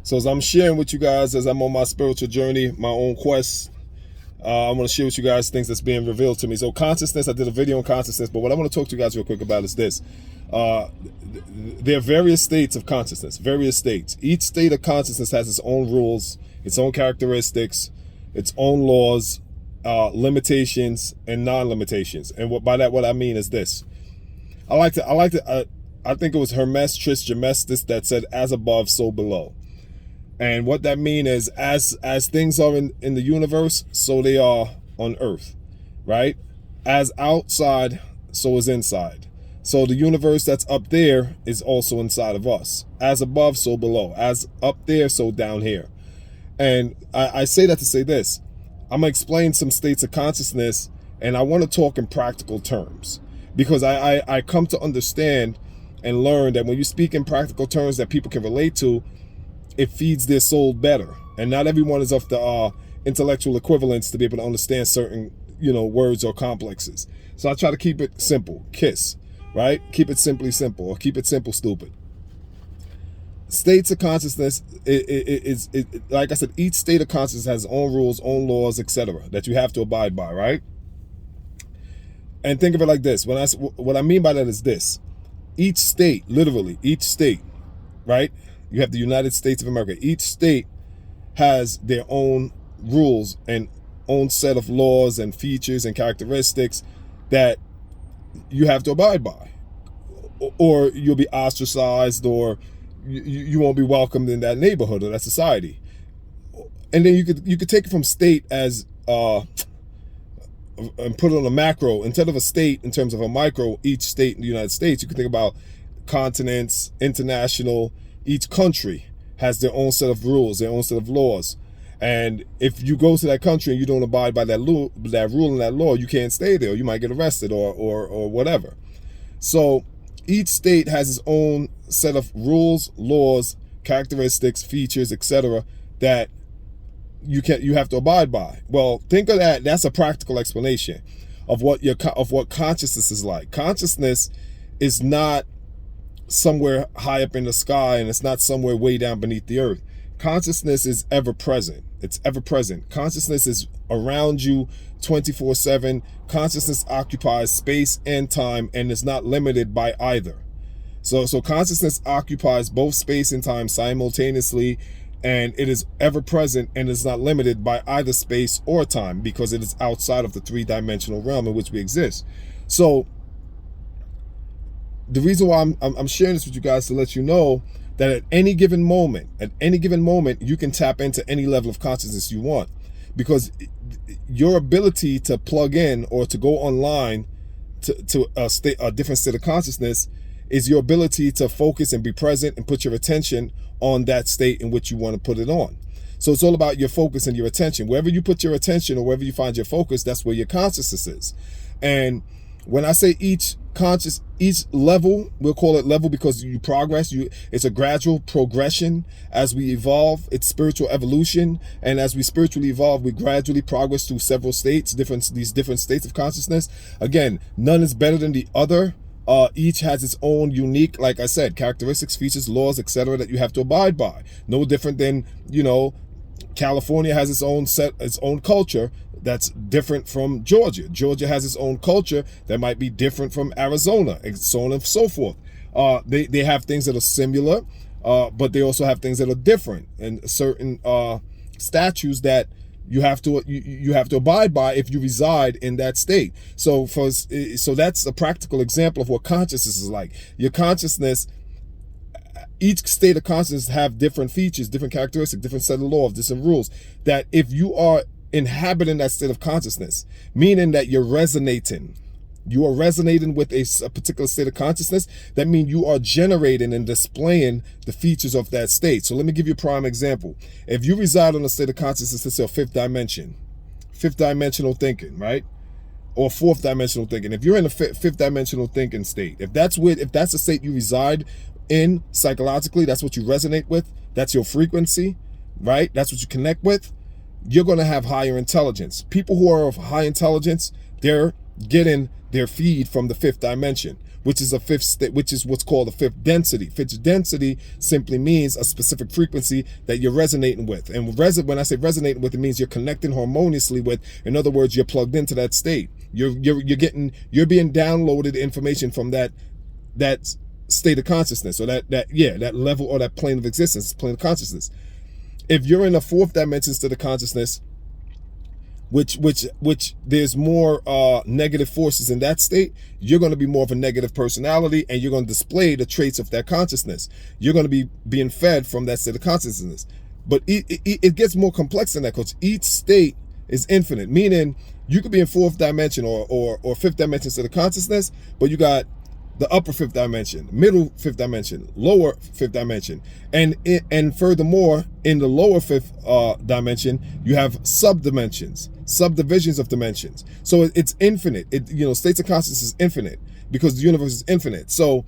So as I'm sharing with you guys, as I'm on my spiritual journey, my own quest, I want to share with you guys things that's being revealed to me. So consciousness, I did a video on consciousness, but what I want to talk to you guys real quick about is this. There are various states of consciousness, various states. Each state of consciousness has its own rules, its own characteristics, its own laws, limitations, and non-limitations. And what I mean is this. I think it was Hermes Trismegistus that said, as above, so below. And what that means is as things are in the universe, so they are on earth, right? As outside, so is inside. So the universe that's up there is also inside of us. As above, so below. As up there, so down here. And I say that to say this. I'm going to explain some states of consciousness, and I want to talk in practical terms. Because I come to understand and learn that when you speak in practical terms that people can relate to, it feeds their soul better. And not everyone is of the intellectual equivalence to be able to understand certain, words or complexes. So I try to keep it simple. KISS, right? Keep it simply simple, or keep it simple stupid. States of consciousness, like I said, each state of consciousness has its own rules, own laws, etc. that you have to abide by, right? And think of it like this. What I mean by that is this. Each state, literally, each state, right? You have the United States of America. Each state has their own rules and own set of laws and features and characteristics that you have to abide by. Or you'll be ostracized, or you won't be welcomed in that neighborhood or that society. And then you could take it from state as and put it on a macro instead of a state in terms of a micro. Each state in the United States, you can think about continents, international. Each country has their own set of rules, their own set of laws. And if you go to that country and you don't abide by that rule and that law, you can't stay there. You might get arrested or whatever. So each state has its own set of rules, laws, characteristics, features, etc. that you have to abide by. Well, think of that. That's a practical explanation of what consciousness is like. Consciousness is not somewhere high up in the sky, and it's not somewhere way down beneath the earth. Consciousness is ever present. It's ever present. Consciousness is around you 24/7. Consciousness occupies space and time and is not limited by either. So consciousness occupies both space and time simultaneously, and it is ever present and is not limited by either space or time because it is outside of the three-dimensional realm in which we exist. So the reason why I'm sharing this with you guys to let you know that at any given moment, you can tap into any level of consciousness you want, because your ability to plug in or to go online to a different state of consciousness is your ability to focus and be present and put your attention on that state in which you want to put it on. So it's all about your focus and your attention. Wherever you put your attention or wherever you find your focus, that's where your consciousness is. And when I say each level, we'll call it level because you progress. It's a gradual progression as we evolve. It's spiritual evolution, and as we spiritually evolve, we gradually progress through several states, these different states of consciousness. Again, none is better than the other. Each has its own unique, like I said, characteristics, features, laws, etc. that you have to abide by. No different than, California has its own culture that's different from Georgia. Georgia has its own culture that might be different from Arizona, and so on and so forth. They have things that are similar, but they also have things that are different, and certain statutes that you have to abide by if you reside in that state. So that's a practical example of what consciousness is like. Your consciousness, each state of consciousness have different features, different characteristics, different set of laws, different rules, that if you are inhabiting that state of consciousness, meaning that you're resonating with a particular state of consciousness, that means you are generating and displaying the features of that state. So let me give you a prime example. If you reside on a state of consciousness, let's say fifth dimensional thinking, right? Or fourth dimensional thinking. If you're in a fifth dimensional thinking state, if that's the state you reside in psychologically, that's what you resonate with, that's your frequency, right? That's what you connect with, you're going to have higher intelligence. People who are of high intelligence, they're getting their feed from the fifth dimension, which is a fifth state, which is what's called a fifth density. Fifth density simply means a specific frequency that you're resonating with. And when I say resonating with, it means you're connecting harmoniously with. In other words, you're plugged into that state. You're being downloaded information from that state of consciousness, or that level, or that plane of existence, plane of consciousness. If you're in a fourth dimension state of consciousness, which there's more negative forces in that state, you're going to be more of a negative personality, and you're going to display the traits of that consciousness. You're going to be being fed from that state of consciousness. But it gets more complex than that, because each state is infinite, meaning you could be in fourth dimension or fifth dimension state of consciousness, but you got the upper fifth dimension, middle fifth dimension, lower fifth dimension, and furthermore, in the lower fifth dimension, you have subdimensions, subdivisions of dimensions. So it's infinite. States of consciousness is infinite because the universe is infinite. So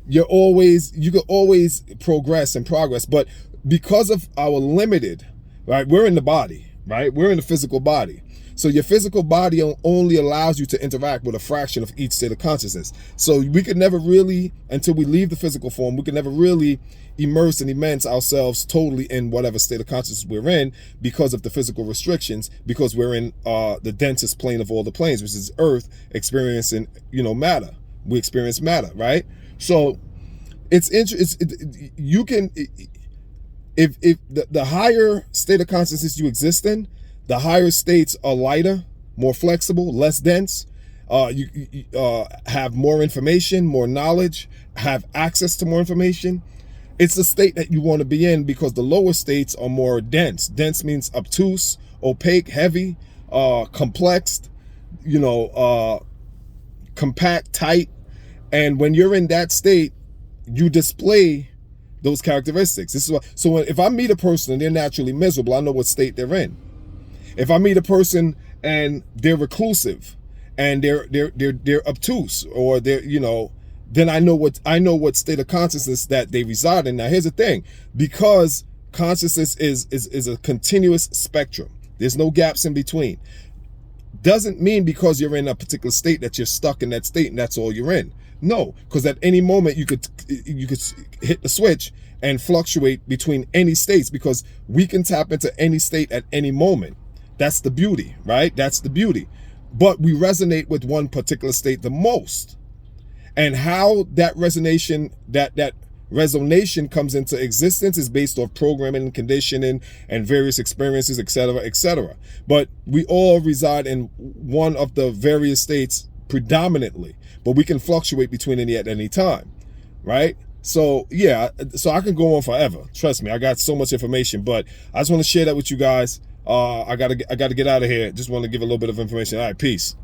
you can always progress and progress, but because of our limited, right? We're in the body, right? We're in the physical body. So your physical body only allows you to interact with a fraction of each state of consciousness. So we could never really, until we leave the physical form, we could never really immerse and immerse ourselves totally in whatever state of consciousness we're in, because of the physical restrictions, because we're in the densest plane of all the planes, which is Earth, experiencing, matter. We experience matter, right? So it's interesting. You can, if the higher state of consciousness you exist in, the higher states are lighter, more flexible, less dense. You have more information, more knowledge, have access to more information. It's the state that you want to be in, because the lower states are more dense. Dense means obtuse, opaque, heavy, complex, compact, tight. And when you're in that state, you display those characteristics. This is why. So if I meet a person and they're naturally miserable, I know what state they're in. If I meet a person and they're reclusive and they're obtuse, or then I know what state of consciousness that they reside in. Now here's the thing, because consciousness is a continuous spectrum. There's no gaps in between. Doesn't mean because you're in a particular state that you're stuck in that state and that's all you're in. No, because at any moment you could hit the switch and fluctuate between any states, because we can tap into any state at any moment. That's the beauty, right? That's the beauty. But we resonate with one particular state the most. And how that resonation comes into existence is based off programming and conditioning and various experiences, etc., etc. But we all reside in one of the various states predominantly, but we can fluctuate between any at any time, right? So yeah, so I can go on forever. Trust me, I got so much information, but I just want to share that with you guys. I gotta get out of here. Just want to give a little bit of information. All right, peace.